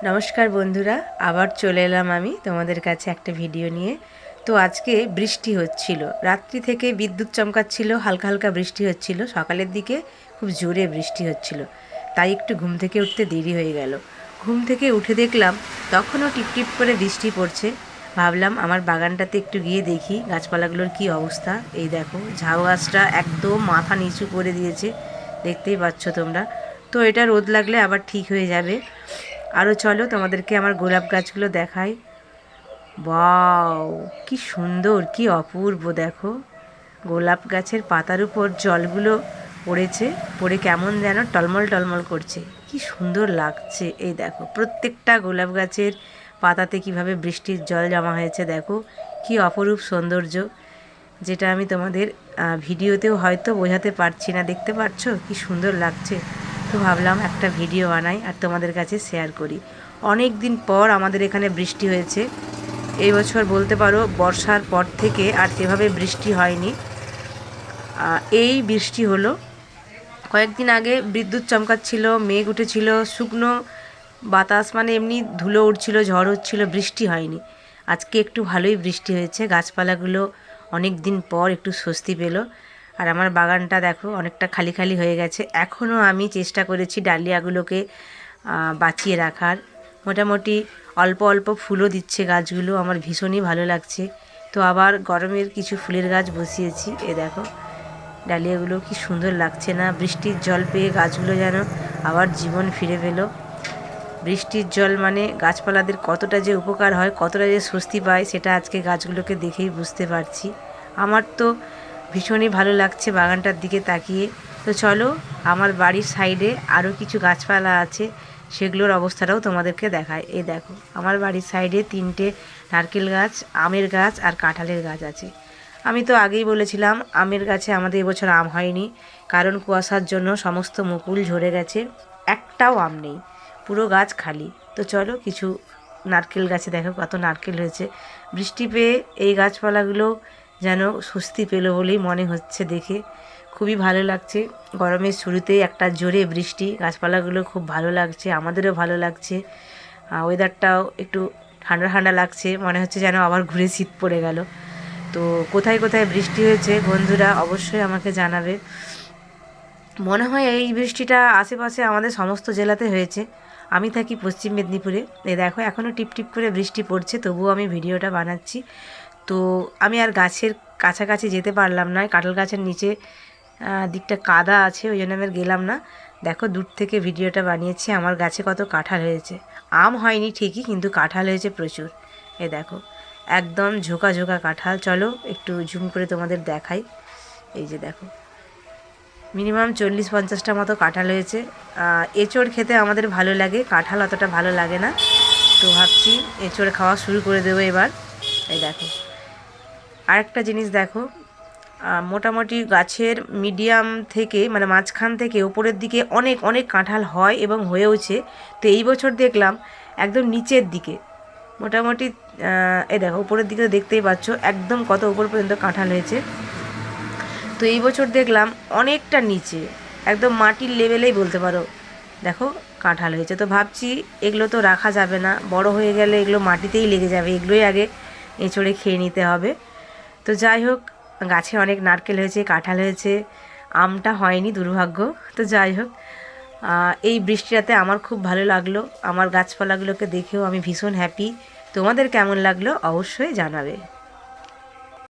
নমস্কার বন্ধুরা, আবার চলে এলাম আমি তোমাদের কাছে একটা ভিডিও নিয়ে। তো আজকে বৃষ্টি হচ্ছিল, রাত্রি থেকে বিদ্যুৎ চমকাচ্ছিল, হালকা হালকা বৃষ্টি হচ্ছিল, সকালের দিকে খুব জোরে বৃষ্টি হচ্ছিল, তাই একটু ঘুম থেকে উঠতে দেরি হয়ে গেল। ঘুম থেকে উঠে দেখলাম তখনও টিপটিপ করে বৃষ্টি পড়ছে। ভাবলাম আমার বাগানটাতে একটু গিয়ে দেখি গাছপালাগুলোর কি অবস্থা। এই দেখো, ঝাউ গাছটা একদম মাথা নিচু করে দিয়েছে, দেখতেই পাচ্ছ তোমরা। তো এটা রোদ লাগলে আবার ঠিক হয়ে যাবে। আরও চলো তোমাদেরকে আমার গোলাপ গাছগুলো দেখাই। ওয়াও, কি সুন্দর, কি অপূর্ব! দেখো, গোলাপ গাছের পাতার উপর জলগুলো পড়েছে, পড়ে কেমন যেন টলমল টলমল করছে, কি সুন্দর লাগছে। এই দেখো, প্রত্যেকটা গোলাপ গাছের পাতাতে কিভাবে বৃষ্টির জল জমা হয়েছে, দেখো কি অপরূপ সৌন্দর্য, যেটা আমি তোমাদের ভিডিওতেও হয়তো বোঝাতে পারছি না। দেখতে পাচ্ছ কি সুন্দর লাগছে। তো ভাবলাম একটা ভিডিও বানাই আর তোমাদের কাছে শেয়ার করি। অনেক দিন পর আমাদের এখানে বৃষ্টি হয়েছে এই বছর, বলতে পারো বর্ষার পর থেকে আর সেভাবে বৃষ্টি হয়নি। এই বৃষ্টি হলো। কয়েকদিন আগে বিদ্যুৎ চমকাচ্ছিল, মেঘ উঠেছিল, শুকনো বাতাস, মানে এমনি ধুলো উঠছিল, ঝড় হচ্ছিল, বৃষ্টি হয়নি। আজকে একটু ভালোই বৃষ্টি হয়েছে, গাছপালাগুলো অনেক দিন পর একটু স্বস্তি পেল। আর আমার বাগানটা দেখো অনেকটা খালি খালি হয়ে গেছে। এখনও আমি চেষ্টা করেছি ডালিয়াগুলোকে বাঁচিয়ে রাখার। মোটামুটি অল্প অল্প ফুলও দিচ্ছে গাছগুলো, আমার ভীষণই ভালো লাগছে। তো আবার গরমের কিছু ফুলের গাছ বসিয়েছি। এ দেখো, ডালিয়াগুলো কি সুন্দর লাগছে না? বৃষ্টির জল পেয়ে গাছগুলো যেন আবার জীবন ফিরে পেল। বৃষ্টির জল মানে গাছপালাদের কতটা যে উপকার হয়, কতটা যে স্বস্তি পায়, সেটা আজকে গাছগুলোকে দেখেই বুঝতে পারছি। আমার তো ভীষণই ভালো লাগছে বাগানটার দিকে তাকিয়ে। তো চলো, আমার বাড়ির সাইডে আরও কিছু গাছপালা আছে, সেগুলোর অবস্থাটাও তোমাদেরকে দেখায়। এই দেখো, আমার বাড়ির সাইডে 3টে নারকেল গাছ, আমের গাছ আর কাঁঠালের গাছ আছে। আমি তো আগেই বলেছিলাম আমের গাছে আমাদের এবছর আম হয়নি, কারণ কুয়াশার জন্য সমস্ত মুকুল ঝরে গেছে, একটাও আম নেই, পুরো গাছ খালি। তো চলো, কিছু নারকেল গাছে দেখো কত নারকেল হয়েছে। বৃষ্টি পেয়ে এই গাছপালাগুলো যেন স্বস্তি পেল বলেই মনে হচ্ছে দেখে, খুবই ভালো লাগছে। গরমের শুরুতেই একটা জোরে বৃষ্টি, গাছপালাগুলো খুব ভালো লাগছে, আমাদেরও ভালো লাগছে। ওয়েদারটাও একটু ঠান্ডা ঠান্ডা লাগছে, মনে হচ্ছে যেন আবার ঘুরে শীত পড়ে গেল। তো কোথায় কোথায় বৃষ্টি হয়েছে বন্ধুরা অবশ্যই আমাকে জানাবে। মনে হয় এই বৃষ্টিটা আশেপাশে আমাদের সমস্ত জেলাতে হয়েছে। আমি থাকি পশ্চিম মেদিনীপুরে। এই দেখো, এখনও টিপটিপ করে বৃষ্টি পড়ছে, তবুও আমি ভিডিওটা বানাচ্ছি। তো আমি আর গাছের কাছাকাছি যেতে পারলাম না, কাঁঠাল গাছের নিচে দিকটা কাদা আছে, ওই জন্য আমি আর গেলাম না। দেখো, দূর থেকে ভিডিওটা বানিয়েছি। আমার গাছে কত কাঁঠাল হয়েছে, আম হয়নি ঠিকই, কিন্তু কাঁঠাল হয়েছে প্রচুর। এ দেখো, একদম ঝোঁকা ঝোঁকা কাঁঠাল। চলো একটু জুম করে তোমাদের দেখাই। এই যে দেখো, মিনিমাম 40-50টা মতো কাঁঠাল হয়েছে। এঁচোড় খেতে আমাদের ভালো লাগে, কাঁঠাল অতটা ভালো লাগে না। তো ভাবছি এঁচোড় খাওয়া শুরু করে দেবো এবার। এই দেখো, আরেকটা জিনিস দেখো, মোটামুটি গাছের মিডিয়াম থেকে, মানে মাঝখান থেকে ওপরের দিকে অনেক অনেক কাঁঠাল হয় এবং হয়েওছে। তো এই বছর দেখলাম একদম নিচের দিকে মোটামুটি, এই দেখো উপরের দিকে দেখতেই পাচ্ছ একদম কত উপর পর্যন্ত কাঁঠাল হয়েছে। তো এই বছর দেখলাম অনেকটা নিচে, একদম মাটির লেভেলেই বলতে পারো, দেখো কাঁঠাল হয়েছে। তো ভাবছি এগুলো তো রাখা যাবে না, বড় হয়ে গেলে এগুলো মাটিতেই লেগে যাবে, এগুলোই আগে এঁচড়ে খেয়ে নিতে হবে। তো যাই হোক, গাছে অনেক নারকেল হয়েছে, কাঁঠাল হয়েছে, আমটা হয়নি দুর্ভাগ্য। তো যাই হোক, এই বৃষ্টিটাতে আমার খুব ভালো লাগলো, আমার গাছপালাগুলোকে দেখেও আমি ভীষণ হ্যাপি। তোমাদের কেমন লাগলো অবশ্যই জানাবে।